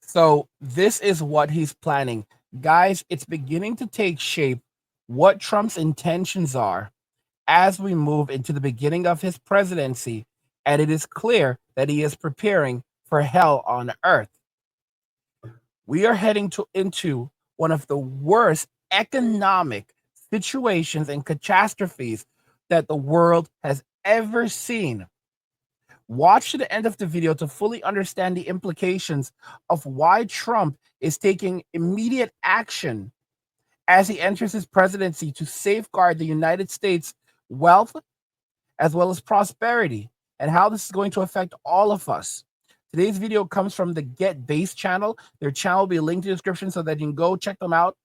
So this is what he's planning. Guys, it's beginning to take shape what Trump's intentions are as we move into the beginning of his presidency, and it is clear that he is preparing for hell on earth. We are heading into one of the worst economic situations and catastrophes that the world has ever seen. Watch to the end of the video to fully understand the implications of why Trump is taking immediate action as he enters his presidency to safeguard the United States' wealth as well as prosperity, and how this is going to affect all of us. Today's video comes from the Get Base channel. Their channel will be linked in the description so that you can go check them out.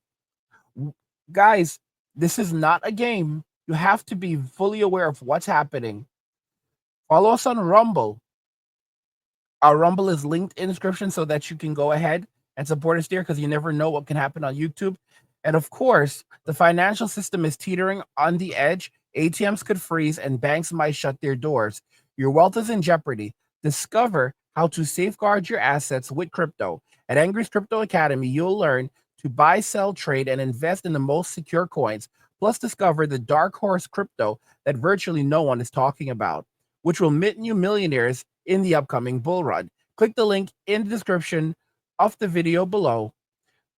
Guys, this is not a game. You have to be fully aware of what's happening. Follow us on Rumble. Our Rumble is linked in the description so that you can go ahead and support us there, because you never know what can happen on YouTube. And of course, the financial system is teetering on the edge. ATMs could freeze and banks might shut their doors. Your wealth is in jeopardy. Discover how to safeguard your assets with crypto. At Angry's Crypto Academy, you'll learn to buy, sell, trade, and invest in the most secure coins. Plus, discover the dark horse crypto that virtually no one is talking about, which will mint you millionaires in the upcoming bull run. Click the link in the description of the video below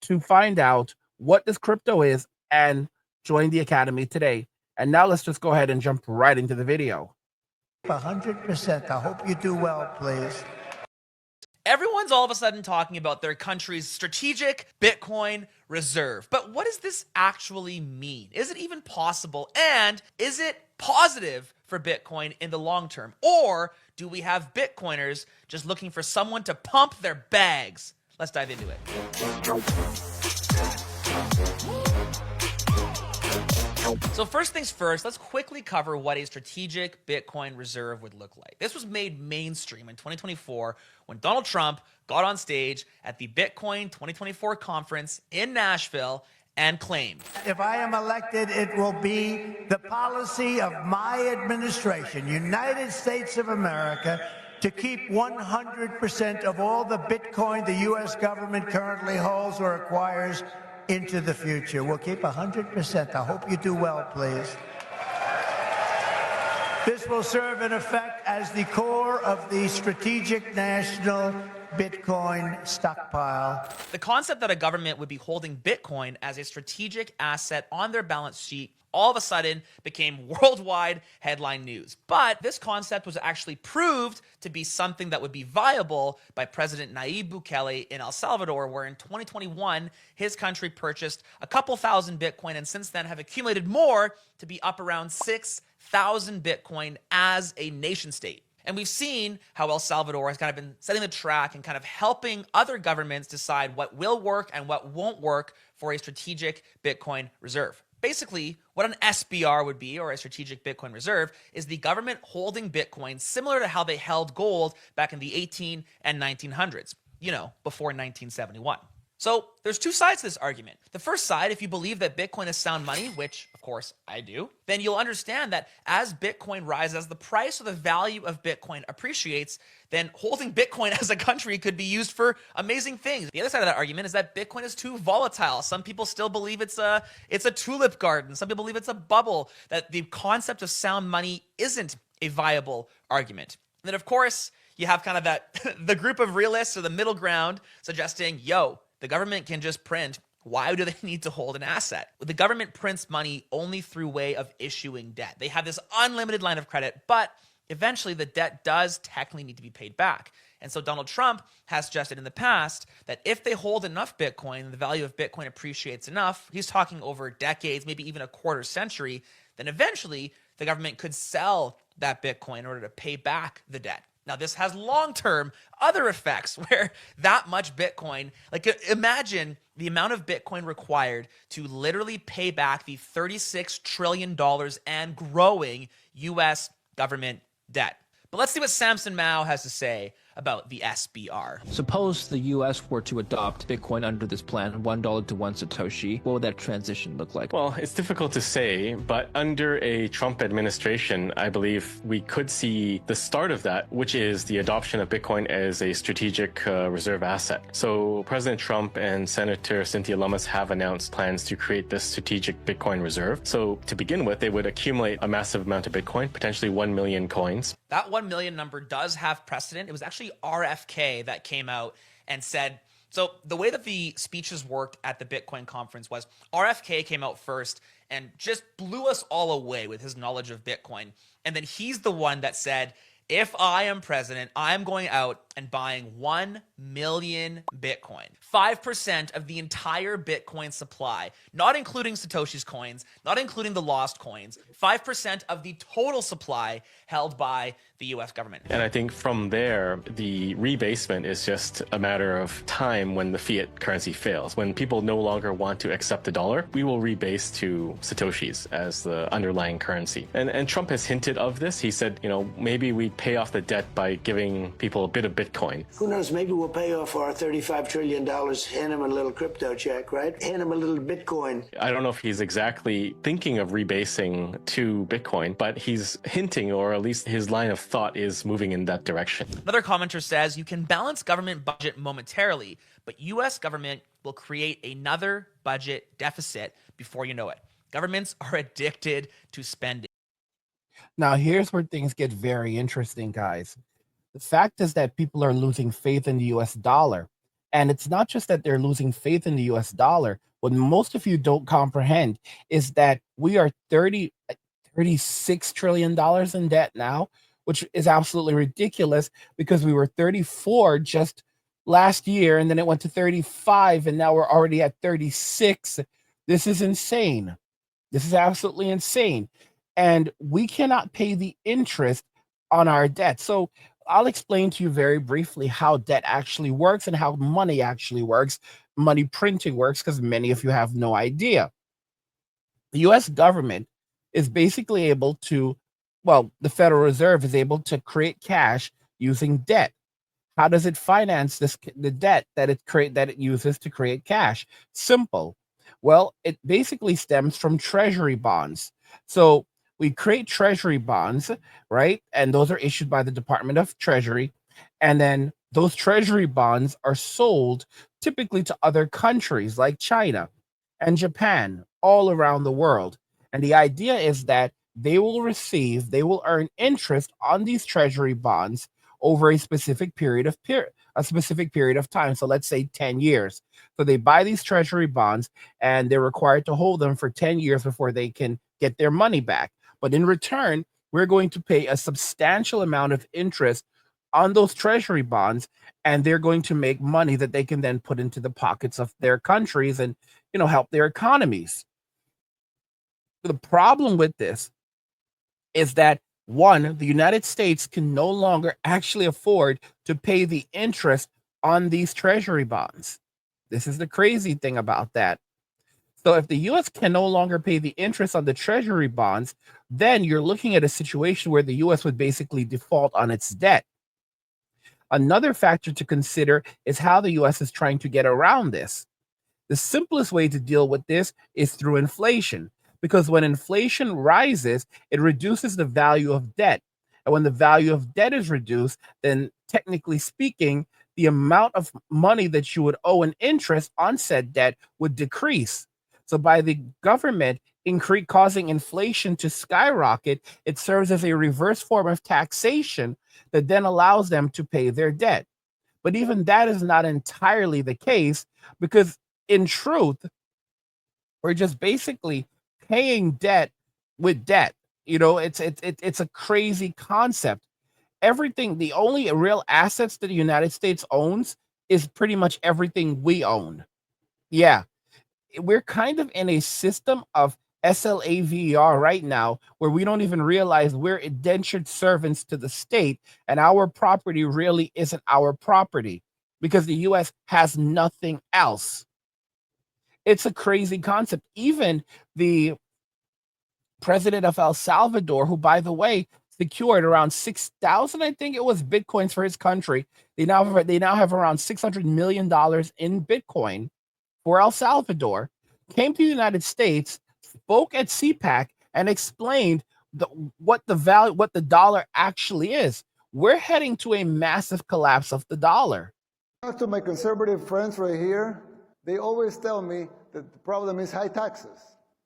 to find out what this crypto is and join the academy today. And now let's just go ahead and jump right into the video. 100%. I hope you do well, please. Everyone's all of a sudden talking about their country's strategic Bitcoin reserve. But what does this actually mean? Is it even possible? And is it positive for Bitcoin in the long term? Or do we have Bitcoiners just looking for someone to pump their bags? Let's dive into it. So first things first, let's quickly cover what a strategic Bitcoin reserve would look like. This was made mainstream in 2024 when Donald Trump got on stage at the Bitcoin 2024 conference in Nashville and claimed, If I am elected, it will be the policy of my administration, United States of America, to keep 100% of all the Bitcoin the U.S. government currently holds or acquires into the future. We'll keep 100%. I hope you do well, please. This will serve in effect as the core of the strategic national Bitcoin stockpile. the concept that a government would be holding Bitcoin as a strategic asset on their balance sheet all of a sudden became worldwide headline news. But this concept was actually proved to be something that would be viable by President Nayib Bukele in El Salvador, where in 2021, his country purchased a couple thousand Bitcoin and since then have accumulated more to be up around 6,000 Bitcoin as a nation state. And we've seen how El Salvador has kind of been setting the track and kind of helping other governments decide what will work and what won't work for a strategic Bitcoin reserve. Basically, what an SBR would be, or a strategic Bitcoin reserve, is the government holding Bitcoin similar to how they held gold back in the 18 and 1900s, before 1971. So there's two sides to this argument. The first side, if you believe that Bitcoin is sound money, which of course I do, then you'll understand that as Bitcoin rises, as the price or the value of Bitcoin appreciates, then holding Bitcoin as a country could be used for amazing things. The other side of that argument is that Bitcoin is too volatile. Some people still believe it's a tulip garden. Some people believe it's a bubble, that the concept of sound money isn't a viable argument. And then of course, you have kind of that the group of realists or the middle ground suggesting, the government can just print. Why do they need to hold an asset? The government prints money only through way of issuing debt. They have this unlimited line of credit, but eventually the debt does technically need to be paid back. And so Donald Trump has suggested in the past that if they hold enough Bitcoin and the value of Bitcoin appreciates enough, he's talking over decades, maybe even a quarter century, then eventually the government could sell that Bitcoin in order to pay back the debt. Now, this has long-term other effects where that much Bitcoin, like imagine the amount of Bitcoin required to literally pay back the $36 trillion and growing U.S. government debt. But let's see what Samson Mao has to say about the SBR. Suppose the US were to adopt Bitcoin under this plan, $1 to 1 Satoshi. What would that transition look like? Well, it's difficult to say, but under a Trump administration, I believe we could see the start of that, which is the adoption of Bitcoin as a strategic reserve asset. So President Trump and Senator Cynthia Lummis have announced plans to create this strategic Bitcoin reserve. So to begin with, they would accumulate a massive amount of Bitcoin, potentially 1 million coins. That 1 million number does have precedent. It was actually RFK that came out and said, so the way that the speeches worked at the Bitcoin conference was RFK came out first and just blew us all away with his knowledge of Bitcoin. And then he's the one that said, if I am president, I'm going out and buying 1 million Bitcoin, 5% of the entire Bitcoin supply, not including Satoshi's coins, not including the lost coins, 5% of the total supply held by the US government. And I think from there, the rebasement is just a matter of time when the fiat currency fails. When people no longer want to accept the dollar, we will rebase to Satoshis as the underlying currency. And Trump has hinted of this. He said, maybe we pay off the debt by giving people a bit of Bitcoin. Who knows, maybe we'll pay off our $35 trillion, hand him a little crypto check, right? Hand him a little Bitcoin. I don't know if he's exactly thinking of rebasing to Bitcoin, but he's hinting, or at least his line of thought is moving in that direction. Another commenter says, you can balance government budget momentarily, but US government will create another budget deficit before you know it. Governments are addicted to spending. Now, here's where things get very interesting, guys. The fact is that people are losing faith in the US dollar. And it's not just that they're losing faith in the US dollar. What most of you don't comprehend is that we are $36 trillion in debt now, which is absolutely ridiculous because we were 34 just last year, and then it went to 35, and now we're already at 36. This is insane. This is absolutely insane. And we cannot pay the interest on our debt. So I'll explain to you very briefly how debt actually works and how money actually works, money printing works, because many of you have no idea. The US government is basically able to, the Federal Reserve is able to create cash using debt. How does it finance the debt that it uses to create cash? Simple. Well, it basically stems from treasury bonds. So we create treasury bonds, right? And those are issued by the Department of Treasury. And then those treasury bonds are sold typically to other countries like China and Japan, all around the world. And the idea is that they will earn interest on these treasury bonds over a specific period of time. So let's say 10 years. So they buy these treasury bonds and they're required to hold them for 10 years before they can get their money back. But in return, we're going to pay a substantial amount of interest on those treasury bonds, and they're going to make money that they can then put into the pockets of their countries and, help their economies. The problem with this is that, one, the United States can no longer actually afford to pay the interest on these treasury bonds. This is the crazy thing about that. So if the U.S. can no longer pay the interest on the treasury bonds, then you're looking at a situation where the U.S. would basically default on its debt. Another factor to consider is how the U.S. is trying to get around this. The simplest way to deal with this is through inflation, because when inflation rises, it reduces the value of debt. And when the value of debt is reduced, then technically speaking, the amount of money that you would owe in interest on said debt would decrease. So by the government causing inflation to skyrocket, it serves as a reverse form of taxation that then allows them to pay their debt. But even that is not entirely the case, because in truth, we're just basically paying debt with debt. It's a crazy concept. The only real assets that the United States owns is pretty much everything we own. Yeah. We're kind of in a system of SLAVR right now where we don't even realize we're indentured servants to the state, and our property really isn't our property because the US has nothing else. It's a crazy concept. Even the president of El Salvador, who, by the way, secured around 6,000, I think it was, bitcoins for his country. They now have around $600 million in Bitcoin for El Salvador. Came to the United States, spoke at CPAC, and explained what the dollar actually is. We're heading to a massive collapse of the dollar. To my conservative friends right here, they always tell me that the problem is high taxes,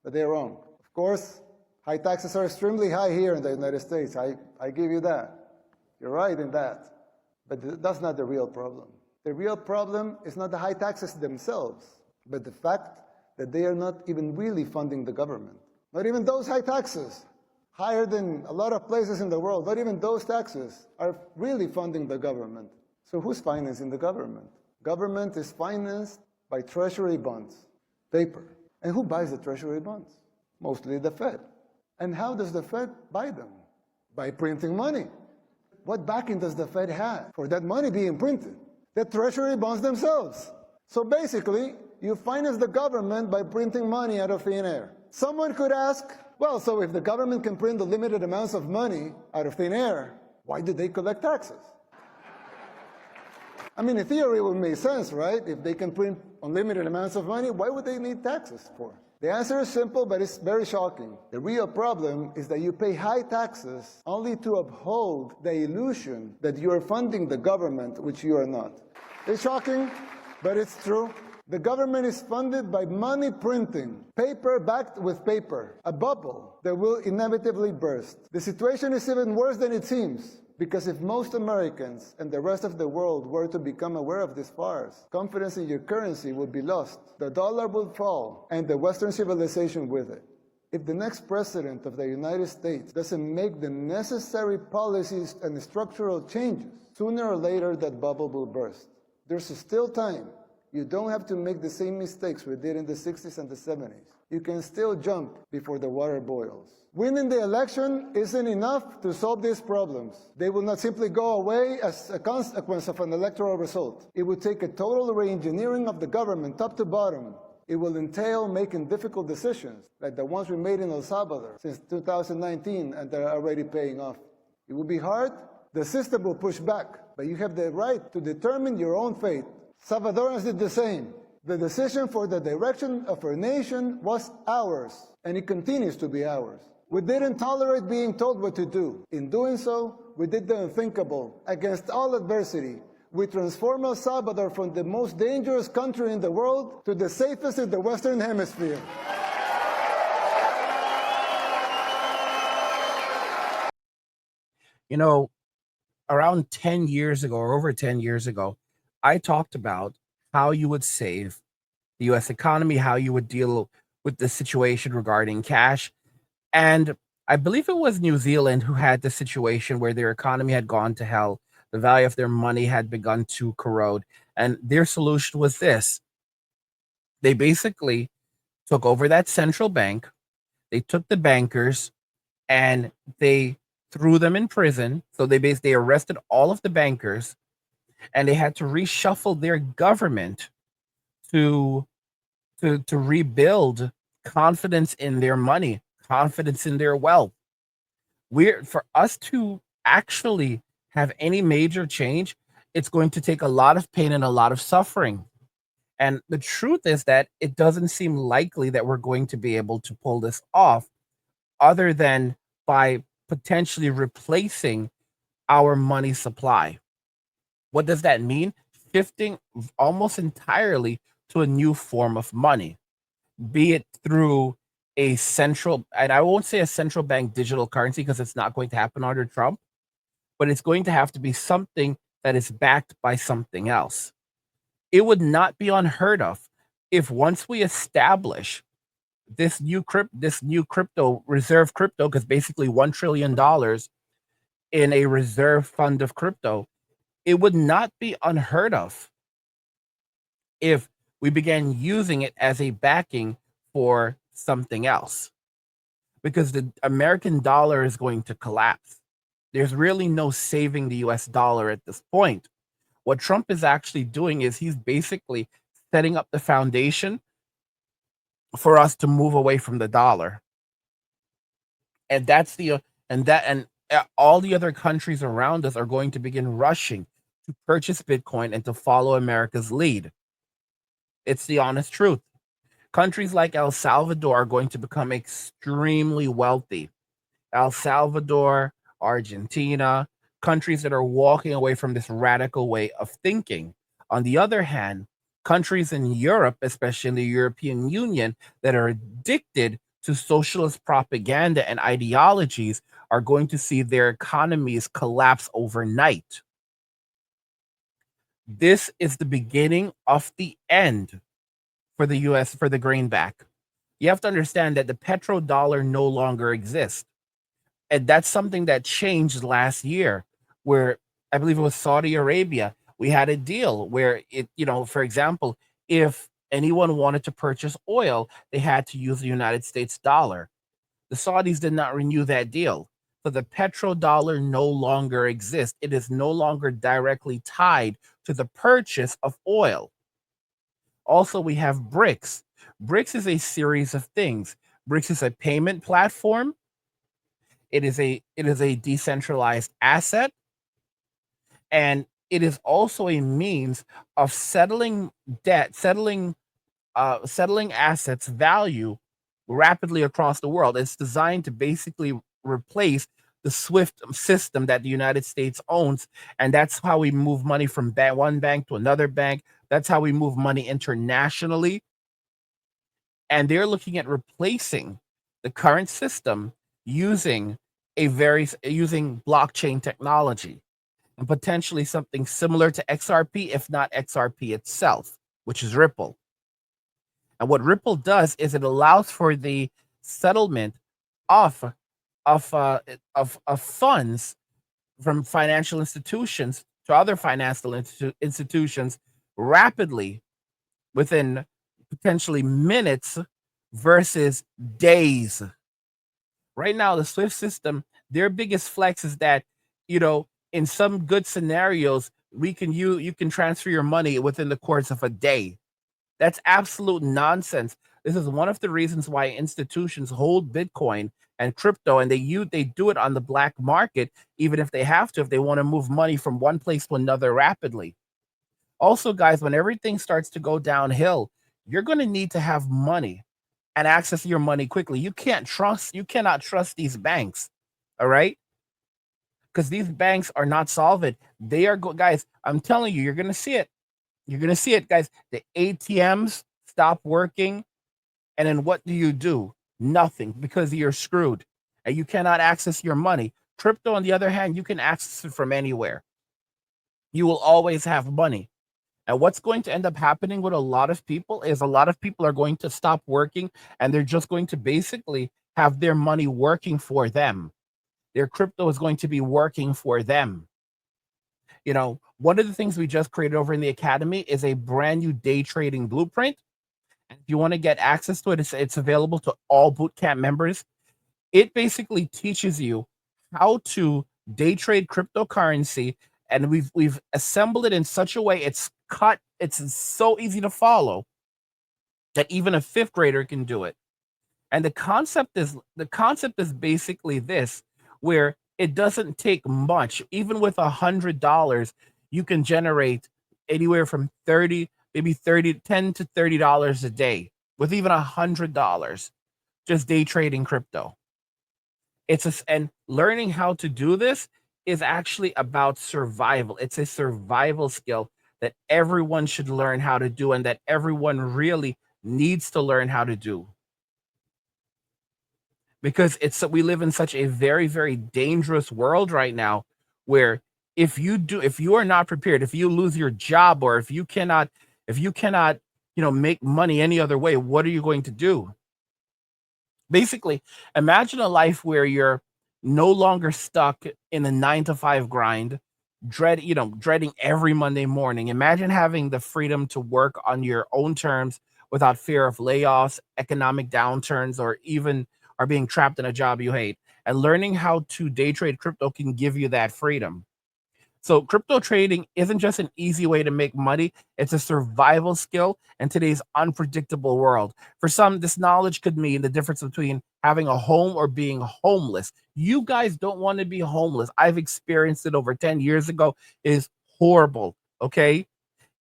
but they're wrong. Of course, high taxes are extremely high here in the United States. I give you that. You're right in that. But that's not the real problem. The real problem is not the high taxes themselves, but the fact that they are not even really funding the government. Not even those high taxes, higher than a lot of places in the world, not even those taxes are really funding the government. So who's financing the government? Government is financed by treasury bonds, paper. And who buys the treasury bonds? Mostly the Fed. And how does the Fed buy them? By printing money. What backing does the Fed have for that money being printed? The treasury bonds themselves. So basically, you finance the government by printing money out of thin air. Someone could ask, well, so if the government can print unlimited amounts of money out of thin air, why do they collect taxes? I mean, in theory, it would make sense, right? If they can print unlimited amounts of money, why would they need taxes for? The answer is simple, but it's very shocking. The real problem is that you pay high taxes only to uphold the illusion that you are funding the government, which you are not. It's shocking, but it's true. The government is funded by money printing, paper backed with paper, a bubble that will inevitably burst. The situation is even worse than it seems, because if most Americans and the rest of the world were to become aware of this farce, confidence in your currency would be lost, the dollar would fall, and the Western civilization with it. If the next president of the United States doesn't make the necessary policies and structural changes, sooner or later that bubble will burst. There's still time. You don't have to make the same mistakes we did in the 60s and the 70s. You can still jump before the water boils. Winning the election isn't enough to solve these problems. They will not simply go away as a consequence of an electoral result. It would take a total re-engineering of the government top to bottom. It will entail making difficult decisions, like the ones we made in El Salvador since 2019 and they're already paying off. It will be hard. The system will push back, but you have the right to determine your own fate. Salvadorans did the same. The decision for the direction of our nation was ours, and it continues to be ours. We didn't tolerate being told what to do. In doing so, we did the unthinkable. Against all adversity, we transformed El Salvador from the most dangerous country in the world to the safest in the Western Hemisphere. You know, around 10 years ago, or over 10 years ago, I talked about how you would save the US economy, how you would deal with the situation regarding cash. And I believe it was New Zealand who had the situation where their economy had gone to hell. The value of their money had begun to corrode. And their solution was this: they basically took over that central bank, they took the bankers, and they threw them in prison. So they arrested all of the bankers, and they had to reshuffle their government to rebuild confidence in their money, confidence in their wealth. For us to actually have any major change, it's going to take a lot of pain and a lot of suffering. And the truth is that it doesn't seem likely that we're going to be able to pull this off other than by potentially replacing our money supply. What does that mean? Shifting almost entirely to a new form of money, be it through a central, and I won't say a central bank digital currency because it's not going to happen under Trump, but it's going to have to be something that is backed by something else. It would not be unheard of if once we establish this new crypto reserve crypto, because basically $1 trillion in a reserve fund of crypto, it would not be unheard of if we began using it as a backing for something else, because the American dollar is going to collapse. There's really no saving the US dollar at this point. What Trump is actually doing is he's basically setting up the foundation for us to move away from the dollar. And that's the and all the other countries around us are going to begin rushing to purchase Bitcoin and to follow America's lead. It's the honest truth. Countries like El Salvador are going to become extremely wealthy. El Salvador, Argentina, countries that are walking away from this radical way of thinking. On the other hand, countries in Europe, especially in the European Union, that are addicted to socialist propaganda and ideologies are going to see their economies collapse overnight. This is the beginning of the end for the US, for the greenback. You have to understand that the petrodollar no longer exists. And that's something that changed last year, where I believe it was Saudi Arabia. We had a deal where for example, if anyone wanted to purchase oil, they had to use the United States dollar. The Saudis did not renew that deal. So the petrodollar no longer exists. It is no longer directly tied to the purchase of oil. Also, we have BRICS. BRICS is a series of things. BRICS is a payment platform. It is a decentralized asset, and it is also a means of settling debt, settling assets value rapidly across the world. It's designed to basically replace the SWIFT system that the United States owns, and that's how we move money from one bank to another bank. That's how we move money internationally. And they're looking at replacing the current system using using blockchain technology and potentially something similar to XRP, if not XRP itself, which is Ripple. And what Ripple does is it allows for the settlement of of funds from financial institutions to other financial institutions rapidly within potentially minutes versus days. Right now, the Swift system, their biggest flex is that, in some good scenarios, you can transfer your money within the course of a day. That's absolute nonsense. This is one of the reasons why institutions hold Bitcoin and crypto, and they do it on the black market, even if they have to, if they want to move money from one place to another rapidly. Also, guys, when everything starts to go downhill, you're going to need to have money and access your money quickly. You cannot trust these banks. All right? Because these banks are not solvent. They are guys, I'm telling you, you're going to see it. You're going to see it, guys. The ATMs stop working. And then what do? Nothing, because you're screwed and you cannot access your money. Crypto, on the other hand, you can access it from anywhere. You will always have money. And what's going to end up happening with a lot of people is a lot of people are going to stop working and they're just going to basically have their money working for them. Their crypto is going to be working for them. One of the things we just created over in the Academy is a brand new day trading blueprint. And if you want to get access to it, it's available to all bootcamp members. It basically teaches you how to day trade cryptocurrency, and we've assembled it in such a way it's so easy to follow that even a fifth grader can do it. And the concept is basically this, where it doesn't take much. Even with $100, you can generate anywhere from 30, maybe 30, 10 to $30 a day with even $100 just day trading crypto. And learning how to do this is actually about survival. It's a survival skill that everyone should learn how to do and that everyone really needs to learn how to do. Because we live in such a very, very dangerous world right now, where if you are not prepared, if you lose your job, or if you cannot make money any other way, what are you going to do? Basically, imagine a life where you're no longer stuck in a 9 to 5 grind, dreading every Monday morning. Imagine having the freedom to work on your own terms without fear of layoffs, economic downturns, or being trapped in a job you hate. And learning how to day trade crypto can give you that freedom. So crypto trading isn't just an easy way to make money, it's a survival skill in today's unpredictable world. For some, this knowledge could mean the difference between having a home or being homeless. You guys don't want to be homeless. I've experienced it over 10 years ago. It is horrible, okay?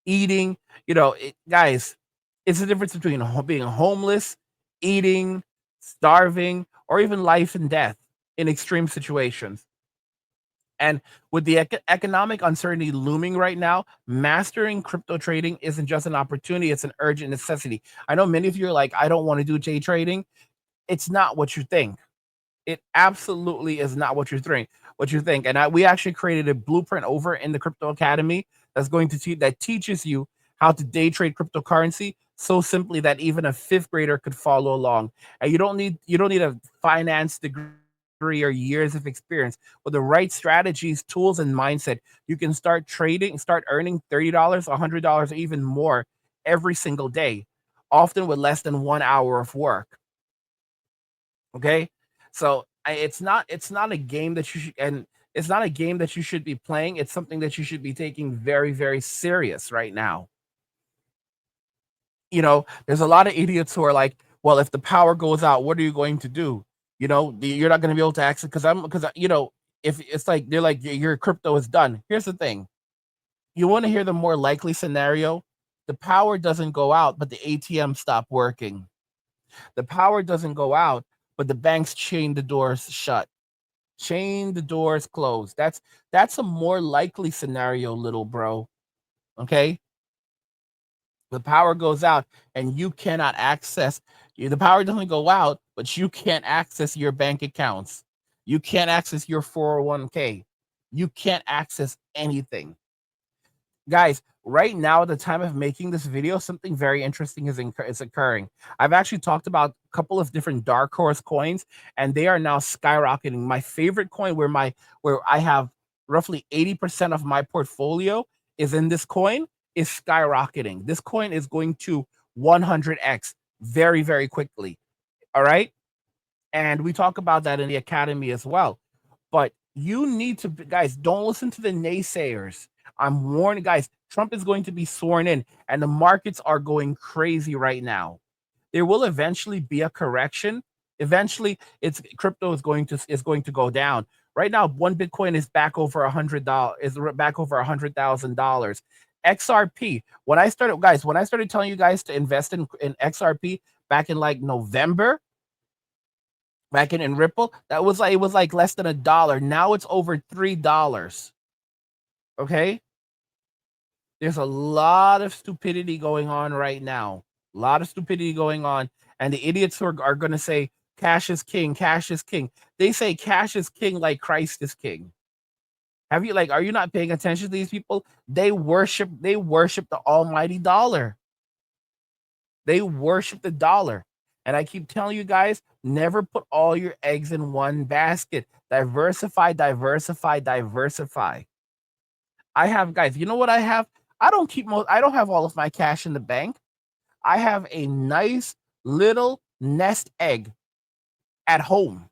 Eating, guys, it's the difference between being homeless, eating, starving, or even life and death in extreme situations. And with the economic uncertainty looming right now, mastering crypto trading isn't just an opportunity, it's an urgent necessity. I know many of you are like, I don't want to do day trading. It's not what you think. It absolutely is not what you think. And we actually created a blueprint over in the Crypto Academy that's going to that teaches you how to day trade cryptocurrency so simply that even a fifth grader could follow along. And you don't need a finance degree or years of experience. With the right strategies, tools, and mindset, you can start earning $30, $100, or even more every single day, often with less than 1 hour of work. Okay, so it's not a game that you should, and it's not a game that you should be playing. It's something that you should be taking very, very serious right now. There's a lot of idiots who are like, well, if the power goes out, what are you going to do? You're not going to be able to access, because if it's like they're like your crypto is done. Here's the thing: you want to hear the more likely scenario. The power doesn't go out, but the ATM stop working. The power doesn't go out, but the banks chain the doors shut, chain the doors closed. That's a more likely scenario, little bro. Okay, the power goes out and you cannot access. The power doesn't go out, but you can't access your bank accounts. You can't access your 401k. You can't access anything. Guys, right now at the time of making this video, something very interesting is occurring. I've actually talked about a couple of different dark horse coins, and they are now skyrocketing. My favorite coin, where I have roughly 80% of my portfolio is in this coin, is skyrocketing. This coin is going to 100x very, very quickly. All right. And we talk about that in the academy as well. But you need to, guys, don't listen to the naysayers. I'm warning, guys, Trump is going to be sworn in, and the markets are going crazy right now. There will eventually be a correction. Eventually, it's crypto is going to go down. Right now, one Bitcoin is back over $100, is back over $100,000. XRP. When I started telling you guys to invest in XRP back in like November, back in Ripple, it was like less than $1. Now it's over $3. Okay, there's a lot of stupidity going on right now. A lot of stupidity going on, and the idiots who are going to say cash is king, cash is king. They say cash is king like Christ is king. Are you not paying attention to these people? They worship the almighty dollar. They worship the dollar. And I keep telling you guys, never put all your eggs in one basket. Diversify, diversify, diversify. I have, guys, you know what I have? I don't have all of my cash in the bank. I have a nice little nest egg at home.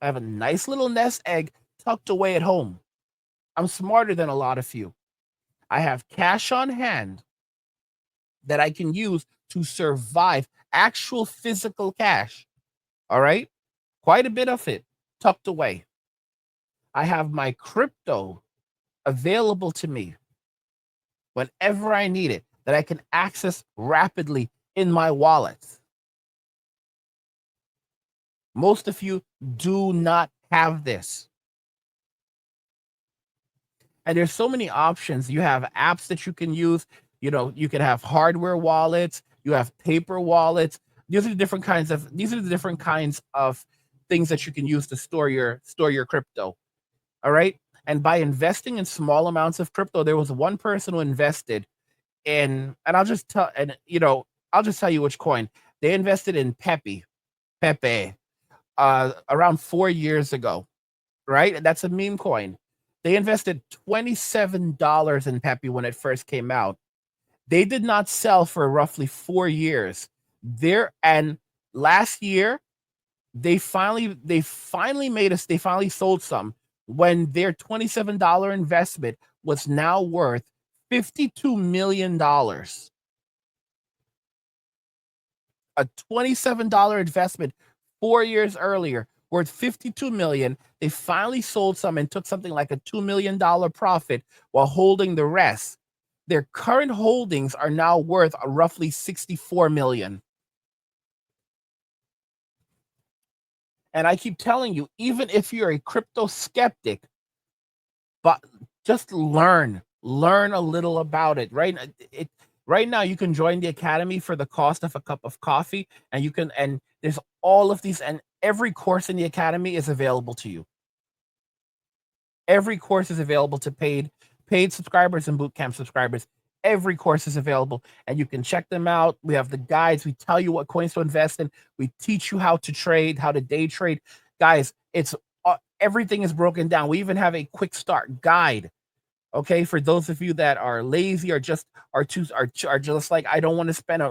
I have a nice little nest egg tucked away at home. I'm smarter than a lot of you. I have cash on hand that I can use to survive, actual physical cash. All right? Quite a bit of it tucked away. I have my crypto available to me whenever I need it, that I can access rapidly in my wallets. Most of you do not have this. And there's so many options. You have apps that you can use. You can have hardware wallets. You have paper wallets. These are the different kinds of things that you can use to store your crypto. All right. And by investing in small amounts of crypto, there was one person who invested in, and I'll just tell you which coin. They invested in Pepe, around 4 years ago, right? That's a meme coin. They invested $27 in Pepe when it first came out. They did not sell for roughly 4 years. And last year they finally sold some when their $27 investment was now worth $52 million. A $27 investment 4 years earlier, worth $52 million. They finally sold some and took something like a $2 million profit while holding the rest. Their current holdings are now worth roughly $64 million. And I keep telling you, even if you're a crypto skeptic, but just learn a little about it. Right now, you can join the academy for the cost of a cup of coffee, and there's all of these, and every course in the academy is available to you. Every course is available to paid subscribers and bootcamp subscribers. Every course is available, and you can check them out. We have the guides. We tell you what coins to invest in. We teach you how to trade, how to day trade. Guys, it's everything is broken down. We even have a quick start guide. Okay, for those of you that are lazy or just are just like, I don't want to spend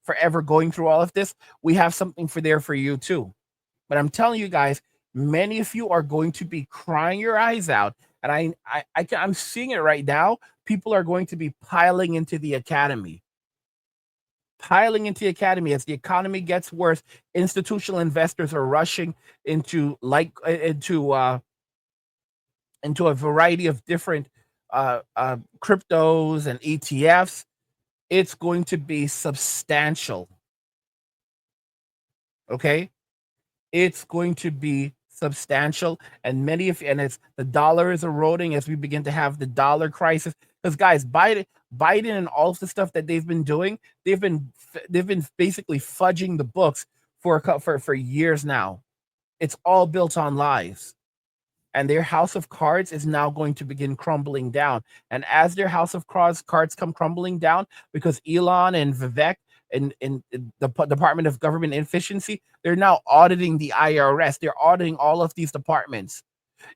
forever going through all of this, we have something for you too. But I'm telling you guys, many of you are going to be crying your eyes out, and I'm seeing it right now. People are going to be piling into the academy. As the economy gets worse. Institutional investors are rushing into a variety of different cryptos and ETFs. It's going to be substantial. Okay, it's going to be substantial, and it's the dollar is eroding as we begin to have the dollar crisis. Because guys, Biden and all of the stuff that they've been doing, they've been basically fudging the books for years now. It's all built on lies. And their house of cards is now going to begin crumbling down. And as their house of cards come crumbling down, because Elon and Vivek and the Department of Government Efficiency, they're now auditing the IRS. They're auditing all of these departments.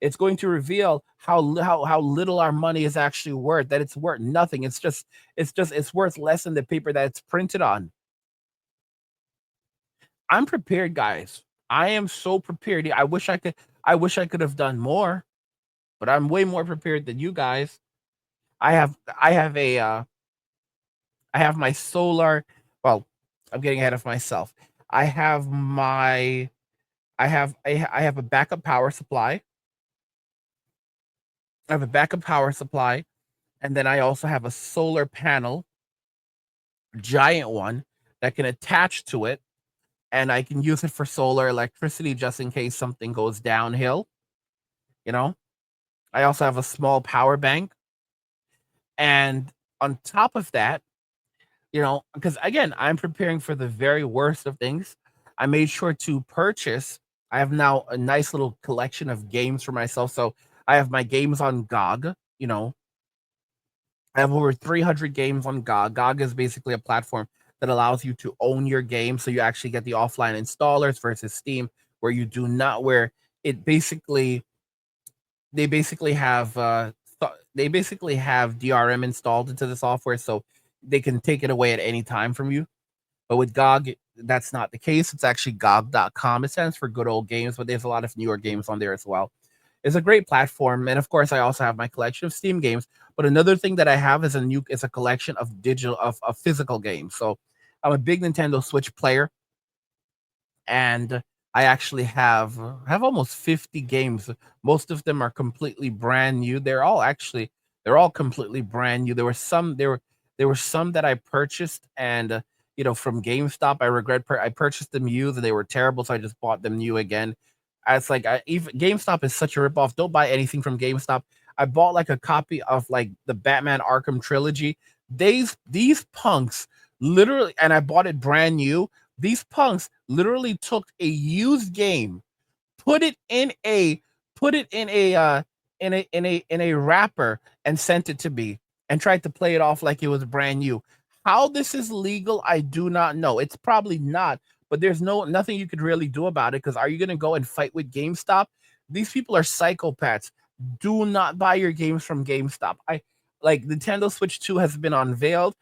It's going to reveal how little our money is actually worth. That it's worth nothing. It's worth less than the paper that it's printed on. I'm prepared, guys. I am so prepared. I wish I could have done more, but I'm way more prepared than you guys. I have my solar. Well, I'm getting ahead of myself. I have a backup power supply. And then I also have a solar panel, giant one, that can attach to it, and I can use it for solar electricity just in case something goes downhill. I also have a small power bank. And on top of that, because again, I'm preparing for the very worst of things. I made sure to purchase. I have now a nice little collection of games for myself. So I have my games on GOG. I have over 300 games on GOG. GOG is basically a platform that allows you to own your game. So you actually get the offline installers versus Steam, where you do not, where it basically, they basically have DRM installed into the software, so they can take it away at any time from you. But with GOG, that's not the case. It's actually GOG.com. It stands for Good Old Games, but there's a lot of newer games on there as well. It's a great platform, and of course, I also have my collection of Steam games. But another thing that I have is a collection of physical games. So I'm a big Nintendo Switch player, and I actually have almost 50 games. Most of them are completely brand new. They're all completely brand new. There were some that I purchased and from GameStop. I purchased them used and they were terrible, so I just bought them new again. It's like even GameStop is such a ripoff. Don't buy anything from GameStop. I bought like a copy of like the Batman Arkham trilogy. These punks literally, and I bought it brand new. These punks literally took a used game, put it in a wrapper and sent it to me and tried to play it off like it was brand new. How this is legal, I do not know. It's probably not, but there's nothing you could really do about it, because are you going to go and fight with GameStop? These people are psychopaths. Do not buy your games from GameStop. Nintendo Switch 2 has been unveiled.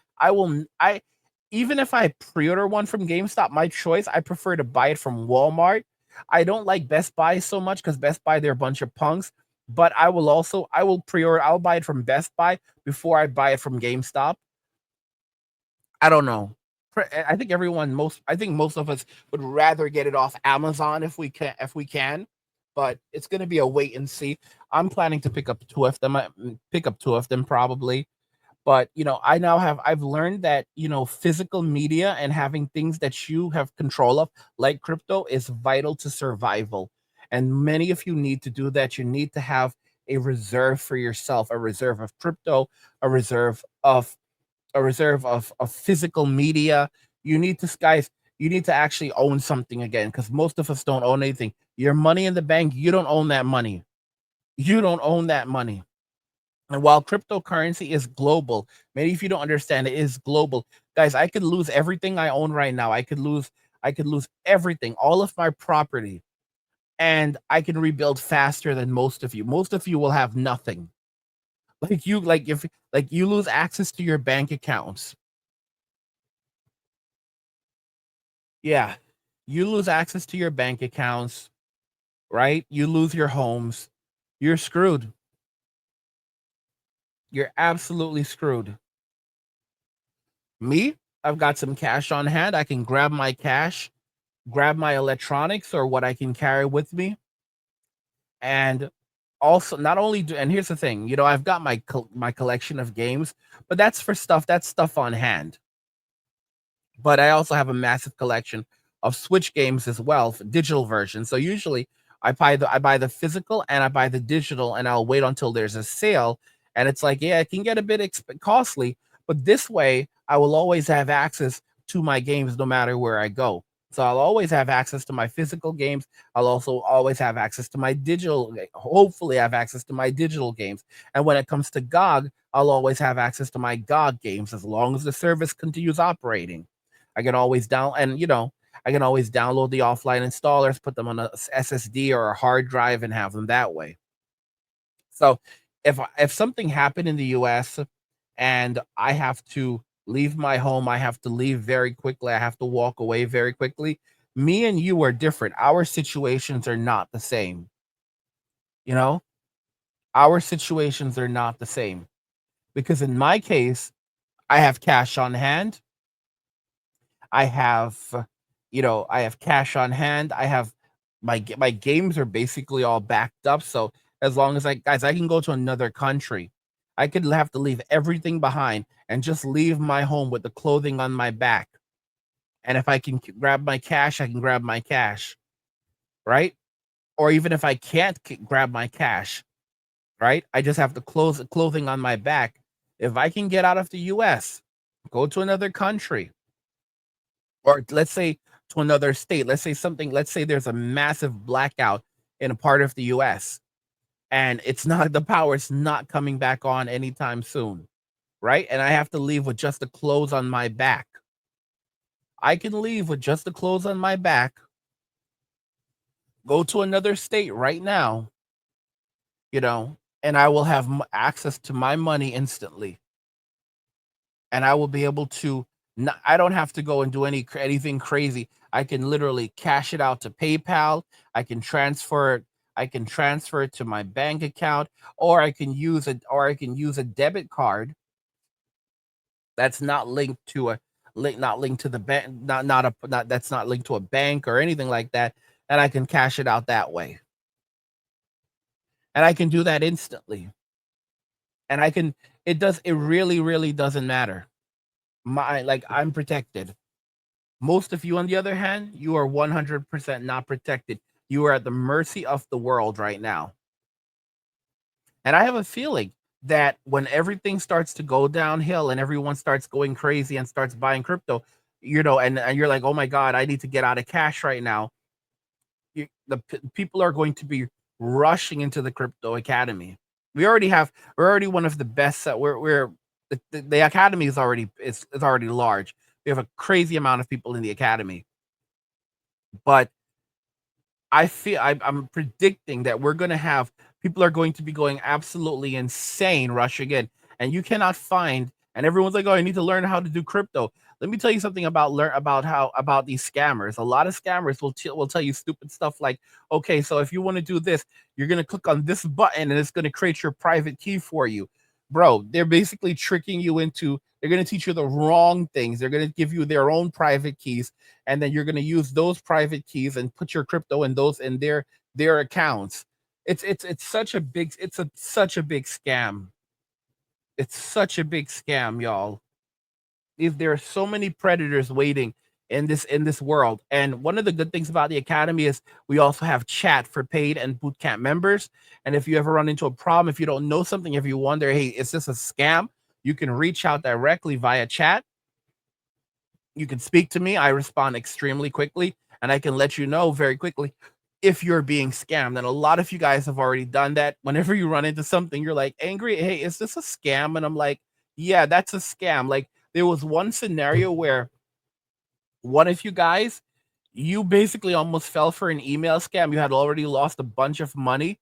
Even if I pre-order one from GameStop, my choice, I prefer to buy it from Walmart. I don't like Best Buy so much because Best Buy, they're a bunch of punks. but I'll buy it from Best Buy before I buy it from GameStop. I don't know. I think most of us would rather get it off Amazon if we can, but it's going to be a wait and see. I'm planning to pick up two of them probably. But I've learned that physical media and having things that you have control of, like crypto, is vital to survival. And many of you need to do that. You need to have a reserve for yourself, a reserve of crypto, a reserve of physical media. You need to actually own something again, because most of us don't own anything. Your money in the bank, you don't own that money. You don't own that money. And while cryptocurrency is global, maybe if you don't understand, it is global. Guys, I could lose everything I own right now. I could lose everything, all of my property, and I can rebuild faster than most of you. Most of you will have nothing. If you lose access to your bank accounts. Yeah. You lose access to your bank accounts, right? You lose your homes. You're screwed. You're absolutely screwed. Me, I've got some cash on hand. I can grab my cash, grab my electronics or what I can carry with me. And also, not only do, and here's the thing, I've got my collection of games, but that's stuff on hand. But I also have a massive collection of Switch games as well, for digital versions. So usually I buy the physical and I buy the digital, and I'll wait until there's a sale. And it's like, yeah, it can get a bit costly, but this way I will always have access to my games no matter where I go. So I'll always have access to my physical games. I'll also always have access to my hopefully have access to my digital games. And when it comes to GOG, I'll always have access to my GOG games as long as the service continues operating. I can always I can always download the offline installers, put them on a SSD or a hard drive, and have them that way. So if something happened in the US and I have to leave my home, I have to leave very quickly, I have to walk away very quickly, me and you are different. Our situations are not the same. You know, our situations are not the same, because in my case, I have cash on hand. I have, I have cash on hand. I have my games are basically all backed up. So as long as I can go to another country, I could have to leave everything behind and just leave my home with the clothing on my back. And if I can grab my cash, I can grab my cash, right? Or even if I can't grab my cash, right? I just have the clothing on my back. If I can get out of the US, go to another country, or let's say to another state. Let's say there's a massive blackout in a part of the US, and the power's not coming back on anytime soon, right? And I have to leave with just the clothes on my back. I can leave with just the clothes on my back, go to another state right now, and I will have access to my money instantly. And I will be able to, I don't have to go and do anything crazy. I can literally cash it out to PayPal. I can transfer it to my bank account, or I can use a debit card that's not linked to the bank, that's not linked to a bank or anything like that, and I can cash it out that way. And I can do that instantly. And it really, really doesn't matter. I'm protected. Most of you, on the other hand, you are 100% not protected. You are at the mercy of the world right now. And I have a feeling that when everything starts to go downhill and everyone starts going crazy and starts buying crypto, and you're like, oh my God, I need to get out of cash right now. People are going to be rushing into the crypto academy. We're already one of the best. The academy is already large. We have a crazy amount of people in the academy, but I'm predicting that we're going to have people are going to be going absolutely insane rushing in, and you cannot find. And everyone's like, "Oh, I need to learn how to do crypto." Let me tell you something about these scammers. A lot of scammers will tell you stupid stuff like, okay, so if you want to do this, you're gonna click on this button and it's gonna create your private key for you. Bro, they're basically tricking you into, they're gonna teach you the wrong things. They're gonna give you their own private keys, and then you're gonna use those private keys and put your crypto in those in their accounts. It's such a big scam. It's such a big scam, y'all. If there are so many predators waiting in this world. And one of the good things about the academy is we also have chat for paid and bootcamp members. And if you ever run into a problem, if you don't know something, if you wonder, hey, is this a scam? You can reach out directly via chat. You can speak to me. I respond extremely quickly, and I can let you know very quickly if you're being scammed. And a lot of you guys have already done that. Whenever you run into something, you're like, angry, hey, is this a scam? And I'm like, yeah, that's a scam. Like, there was one scenario where one of you guys, you basically almost fell for an email scam. You had already lost a bunch of money,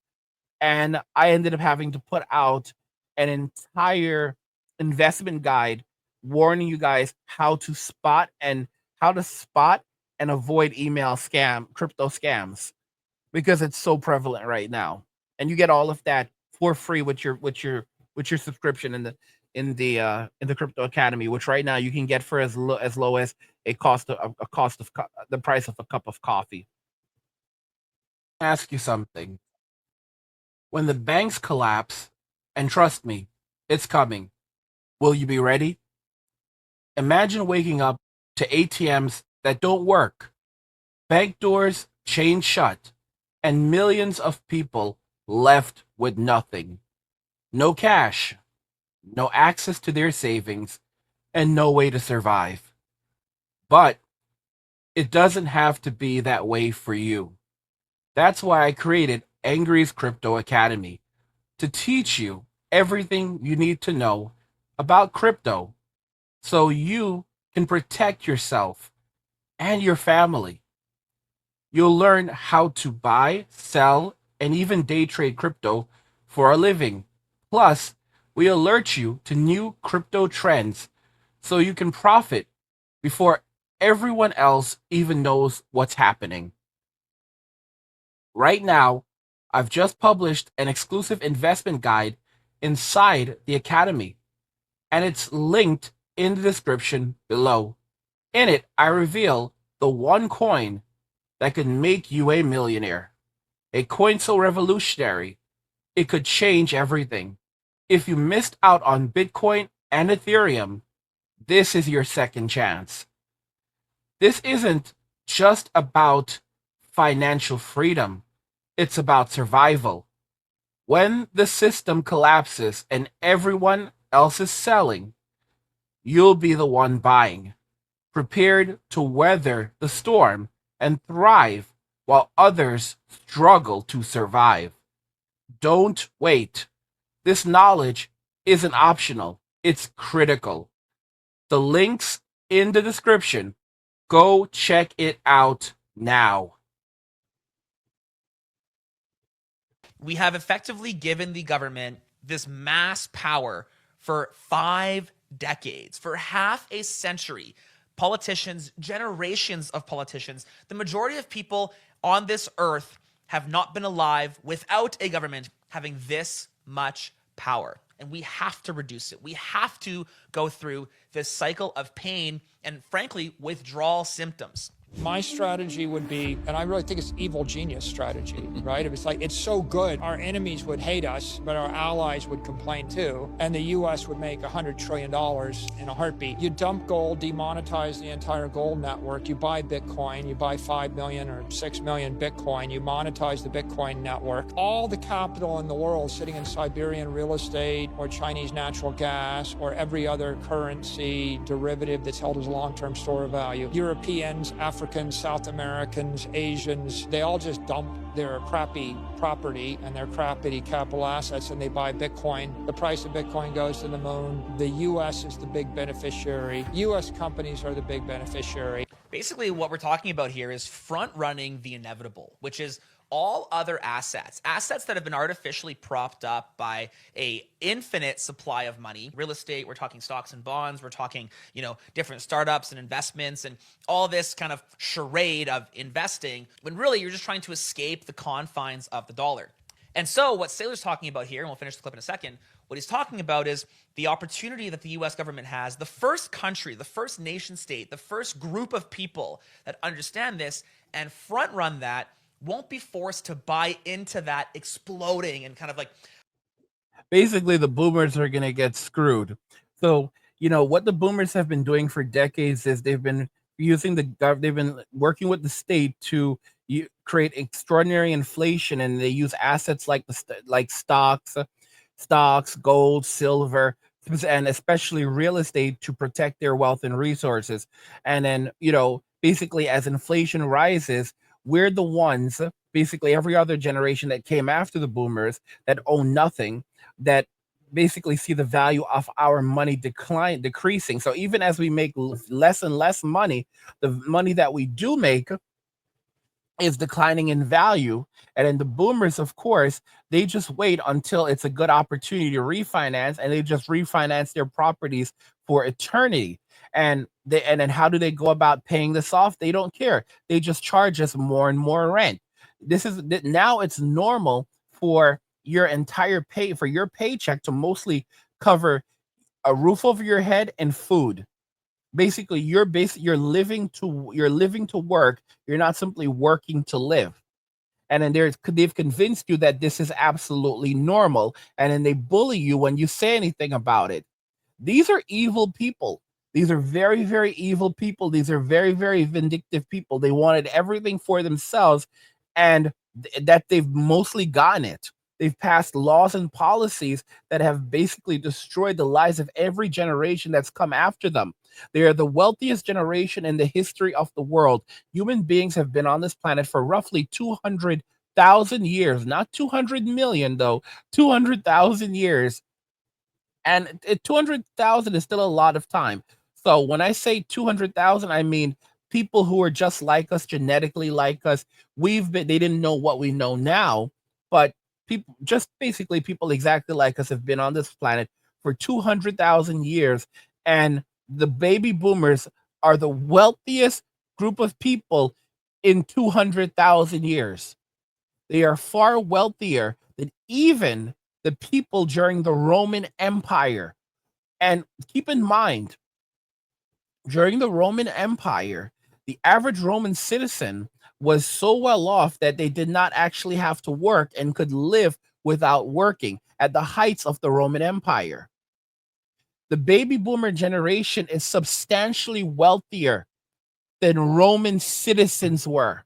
and I ended up having to put out an entire investment guide warning you guys how to spot and avoid crypto scams, because it's so prevalent right now. And you get all of that for free with your subscription in the Crypto Academy, which right now you can get for as low as the price of a cup of coffee. Ask you something. When the banks collapse, and trust me, it's coming, will you be ready? Imagine waking up to ATMs that don't work, bank doors chained shut, and millions of people left with nothing. No cash, no access to their savings, and no way to survive. But it doesn't have to be that way for you. That's why I created Angry's Crypto Academy, to teach you everything you need to know about crypto so you can protect yourself and your family. You'll learn how to buy, sell, and even day trade crypto for a living. Plus, we alert you to new crypto trends so you can profit before everyone else even knows what's happening. Right now, I've just published an exclusive investment guide inside the Academy, and it's linked in the description below. In it, I reveal the one coin that could make you a millionaire. A coin so revolutionary, it could change everything. If you missed out on Bitcoin and Ethereum, this is your second chance. This isn't just about financial freedom, it's about survival. When the system collapses and everyone else is selling, you'll be the one buying, prepared to weather the storm and thrive while others struggle to survive. Don't wait. This knowledge isn't optional, it's critical. The link's in the description. Go check it out now. We have effectively given the government this mass power for 5 decades, for half a century. Politicians, generations of politicians, the majority of people on this earth have not been alive without a government having this much power. And we have to reduce it. We have to go through this cycle of pain and, frankly, withdrawal symptoms. My strategy would be, and I really think it's evil genius strategy, right? It's like, it's so good, our enemies would hate us, but our allies would complain too, and the U.S. would make $100 trillion in a heartbeat. You dump gold, demonetize the entire gold network, you buy Bitcoin, you buy 5 million or 6 million Bitcoin, you monetize the Bitcoin network. All the capital in the world sitting in Siberian real estate or Chinese natural gas or every other currency derivative that's held as a long-term store of value. Europeans, Africans, South Americans, Asians, they all just dump their crappy property and their crappy capital assets and they buy Bitcoin. The price of Bitcoin goes to the moon. The U.S. is the big beneficiary. U.S. companies are the big beneficiary. Basically, what we're talking about here is front-running the inevitable, which is all other assets that have been artificially propped up by a infinite supply of money, real estate, we're talking stocks and bonds, we're talking, different startups and investments and all this kind of charade of investing, when really you're just trying to escape the confines of the dollar. And so what Saylor's talking about here, and we'll finish the clip in a second, what he's talking about is the opportunity that the US government has, the first country, the first nation state, the first group of people that understand this and front run that won't be forced to buy into that exploding and kind of like. Basically, the boomers are going to get screwed. So, what the boomers have been doing for decades is they've been they've been working with the state to create extraordinary inflation, and they use assets like stocks, gold, silver, and especially real estate to protect their wealth and resources. And then, basically as inflation rises, we're the ones, basically every other generation that came after the boomers that own nothing, that basically see the value of our money decreasing. So even as we make less and less money, the money that we do make is declining in value. And then the boomers, of course, they just wait until it's a good opportunity to refinance, and they just refinance their properties for eternity. And then how do they go about paying this off? They don't care. They just charge us more and more rent. Now it's normal for your paycheck to mostly cover a roof over your head and food. Basically, you're living to work. You're not simply working to live. And then they've convinced you that this is absolutely normal, and then they bully you when you say anything about it. These are evil people. These are very, very evil people. These are very, very vindictive people. They wanted everything for themselves, and that they've mostly gotten it. They've passed laws and policies that have basically destroyed the lives of every generation that's come after them. They are the wealthiest generation in the history of the world. Human beings have been on this planet for roughly 200,000 years, not 200 million, though, 200,000 years. And 200,000 is still a lot of time. So when I say 200,000, I mean people who are just like us, genetically like us. They didn't know what we know now, but basically people exactly like us have been on this planet for 200,000 years. And the baby boomers are the wealthiest group of people in 200,000 years. They are far wealthier than even the people during the Roman Empire. And keep in mind, during the Roman Empire, the average Roman citizen was so well off that they did not actually have to work and could live without working at the heights of the Roman Empire. The baby boomer generation is substantially wealthier than Roman citizens were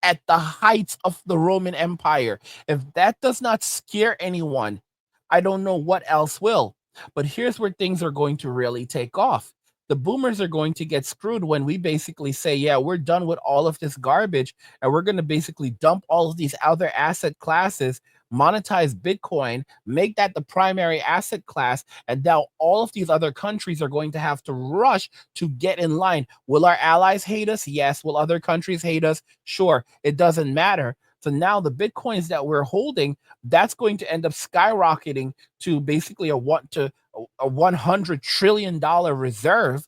at the heights of the Roman Empire. If that does not scare anyone, I don't know what else will. But here's where things are going to really take off. The boomers are going to get screwed when we basically say, yeah, we're done with all of this garbage, and we're going to basically dump all of these other asset classes, monetize Bitcoin, make that the primary asset class, and now all of these other countries are going to have to rush to get in line. Will our allies hate us? Yes. Will other countries hate us? Sure. It doesn't matter. So now the Bitcoins that we're holding, that's going to end up skyrocketing to basically a $100 trillion reserve.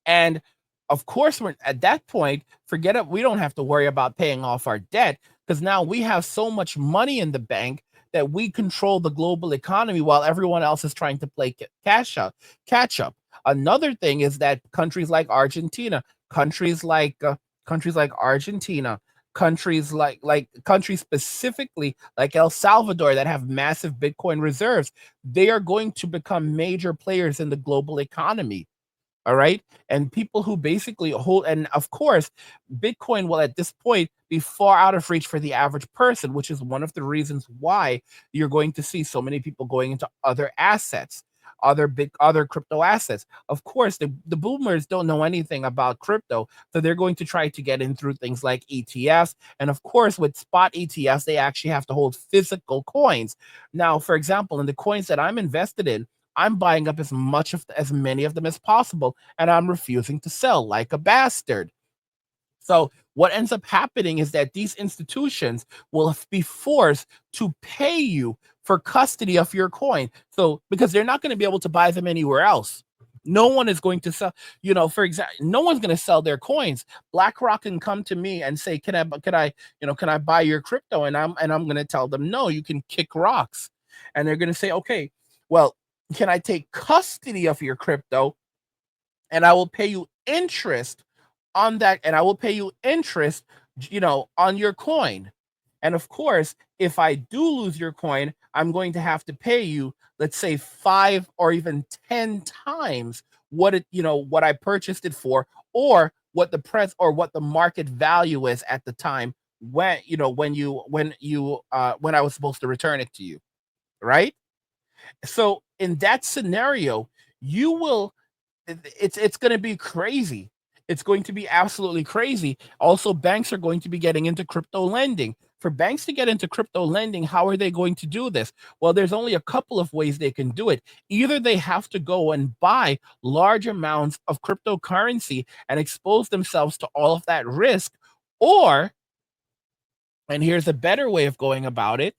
And of course, we're at that point, forget it. We don't have to worry about paying off our debt, because now we have so much money in the bank that we control the global economy while everyone else is trying to play catch up. Another thing is that countries like Argentina, countries specifically like El Salvador that have massive Bitcoin reserves, they are going to become major players in the global economy. All right. And people who basically hold, and of course, Bitcoin will at this point be far out of reach for the average person, which is one of the reasons why you're going to see so many people going into other assets, other crypto assets. Of course, the boomers don't know anything about crypto, so they're going to try to get in through things like ETFs. And of course, with spot ETFs, they actually have to hold physical coins. Now, for example, in the coins that I'm invested in, I'm buying up as many of them as possible, and I'm refusing to sell like a bastard. So what ends up happening is that these institutions will be forced to pay you for custody of your coin. So, because they're not going to be able to buy them anywhere else. No one is going to sell, for example, no one's going to sell their coins. BlackRock can come to me and say, can I buy your crypto? And I'm going to tell them, no, you can kick rocks. And they're going to say, okay, well, can I take custody of your crypto? And I will pay you interest on that. And I will pay you interest, on your coin. And of course, if I do lose your coin, I'm going to have to pay you, let's say 5 or even 10 times what I purchased it for, or what the market value is at the time when I was supposed to return it to you, right? So in that scenario, it's going to be crazy. It's going to be absolutely crazy. Also, banks are going to be getting into crypto lending. For banks to get into crypto lending, how are they going to do this? Well, there's only a couple of ways they can do it. Either they have to go and buy large amounts of cryptocurrency and expose themselves to all of that risk, or, and here's a better way of going about it,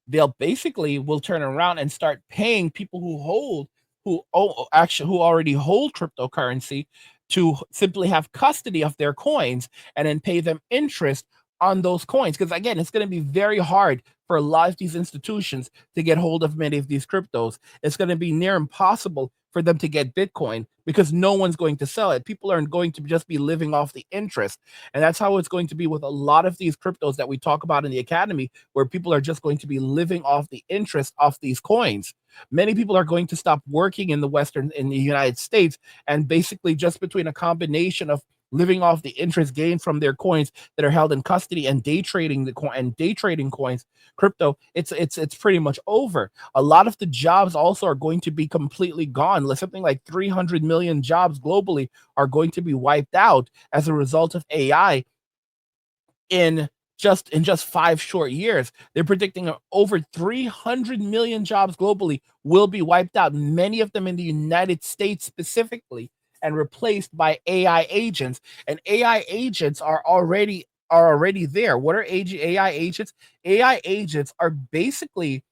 will turn around and start paying people who already hold cryptocurrency to simply have custody of their coins, and then pay them interest on those coins. Because again, it's going to be very hard for a lot of these institutions to get hold of many of these cryptos. It's going to be near impossible for them to get Bitcoin because no one's going to sell it. People aren't going to just be living off the interest. And that's how it's going to be with a lot of these cryptos that we talk about in the academy, where people are just going to be living off the interest of these coins. Many people are going to stop working in the United States, and basically just between a combination of living off the interest gained from their coins that are held in custody and day trading coins, crypto, it's pretty much over. A lot of the jobs also are going to be completely gone. Something like 300 million jobs globally are going to be wiped out as a result of AI in just 5 short years. They're predicting over 300 million jobs globally will be wiped out, many of them in the United States specifically, and replaced by AI agents. And AI agents are already there. What are AI agents? AI agents are basically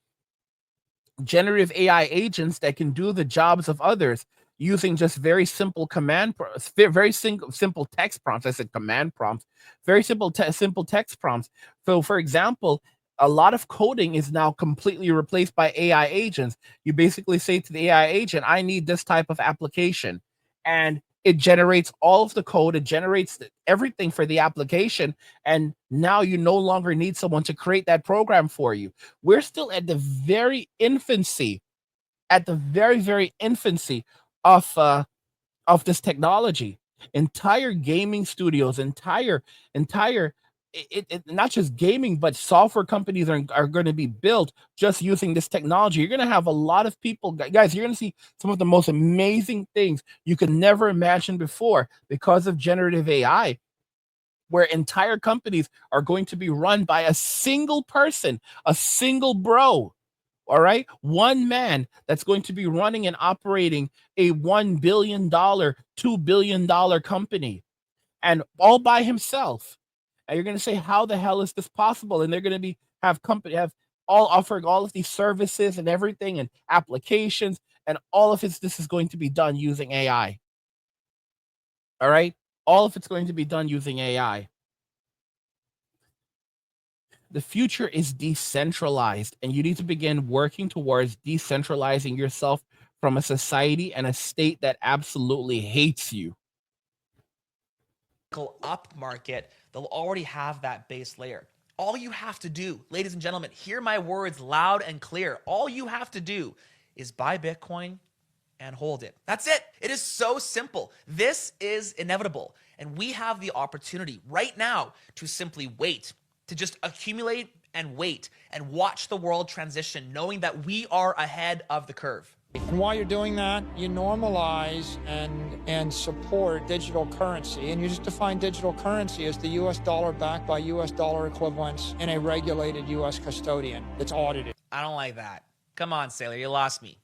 generative AI agents that can do the jobs of others using just very simple simple text prompts. I said command prompts. Very simple text prompts. So, for example, a lot of coding is now completely replaced by AI agents. You basically say to the AI agent, I need this type of application. And it generates all of the code. It generates everything for the application. And now you no longer need someone to create that program for you. We're still at the very infancy, very infancy of this technology. Entire gaming studios, not just gaming, but software companies are going to be built just using this technology. You're going to have a lot of people, guys, you're going to see some of the most amazing things you could never imagine before because of generative AI, where entire companies are going to be run by a single person, a single bro. All right. One man that's going to be running and operating a $1 billion, $2 billion company, and all by himself. And you're going to say, how the hell is this possible? And they're going to have all offering all of these services and everything and applications, and all of this is going to be done using AI. All right. All of it's going to be done using AI. The future is decentralized, and you need to begin working towards decentralizing yourself from a society and a state that absolutely hates you. Up market, they'll already have that base layer. All you have to do, ladies and gentlemen, hear my words loud and clear. All you have to do is buy Bitcoin and hold it. That's it. It is so simple. This is inevitable. And we have the opportunity right now to simply wait, to just accumulate and wait and watch the world transition, knowing that we are ahead of the curve. And while you're doing that, you normalize and support digital currency. And you just define digital currency as the US dollar backed by US dollar equivalents in a regulated US custodian that's audited. I don't like that. Come on, Sailor, you lost me.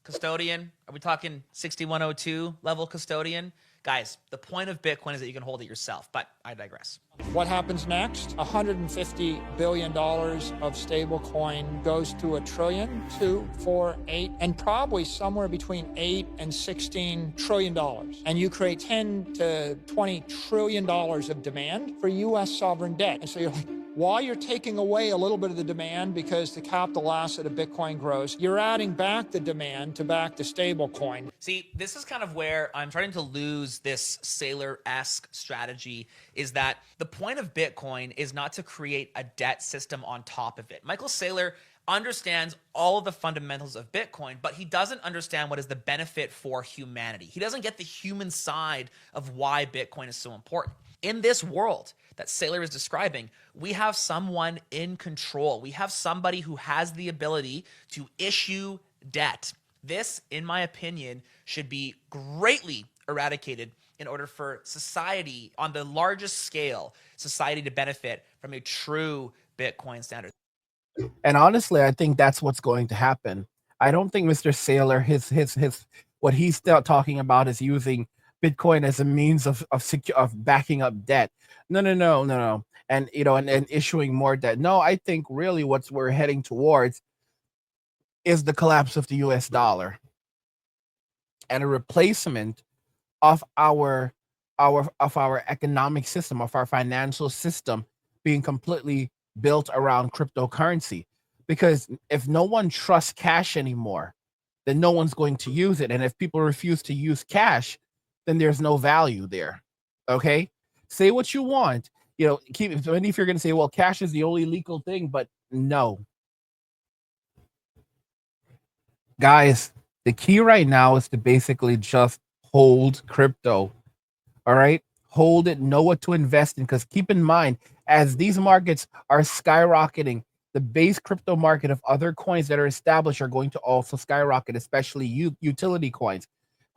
custodian? Are we talking 6102 level custodian? Guys, the point of Bitcoin is that you can hold it yourself, but I digress. What happens next? $150 billion of stablecoin goes to $1 trillion, 2, 4, 8, and probably somewhere between 8 and 16 trillion dollars. And you create 10 to 20 trillion dollars of demand for U.S. sovereign debt. And so you're like, while you're taking away a little bit of the demand because the capital asset of Bitcoin grows, you're adding back the demand to back the stablecoin. See, this is kind of where I'm starting to lose this Saylor-esque strategy, is that the point of Bitcoin is not to create a debt system on top of it. Michael Saylor understands all of the fundamentals of Bitcoin, but he doesn't understand what is the benefit for humanity. He doesn't get the human side of why Bitcoin is so important. In this world that Saylor is describing, we have someone in control. We have somebody who has the ability to issue debt. This, in my opinion, should be greatly eradicated in order for society, on the largest scale, society to benefit from a true Bitcoin standard. And honestly, I think that's what's going to happen. I don't think Mr. Saylor, his what he's still talking about is using Bitcoin as a means of backing up debt. No. And and issuing more debt. No, I think really what we're heading towards is the collapse of the US dollar and a replacement of our economic system, of our financial system being completely built around cryptocurrency. Because if no one trusts cash anymore, then no one's going to use it. And if people refuse to use cash, then there's no value there. Okay? Say what you want. If you're going to say, well, cash is the only legal thing, but no. Guys, the key right now is to basically just hold crypto. All right? Hold it, know what to invest in, because keep in mind, as these markets are skyrocketing, the base crypto market of other coins that are established are going to also skyrocket, especially utility coins.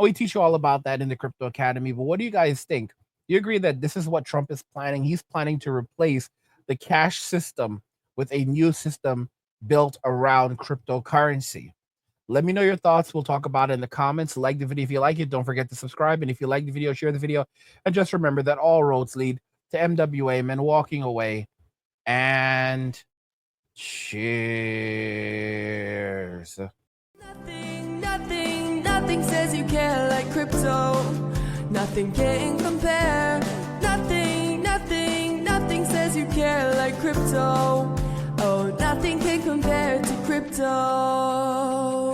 We teach you all about that in the Crypto Academy, but what do you guys think? Do you agree that this is what Trump is planning? He's planning to replace the cash system with a new system built around cryptocurrency. Let me know your thoughts. We'll talk about it in the comments. Like the video if you like it. Don't forget to subscribe. And if you like the video, share the video. And just remember that all roads lead to MWA, men walking away. And cheers. Nothing says you care like crypto. Nothing can compare. Nothing says you care like crypto. Oh, nothing can compare to crypto.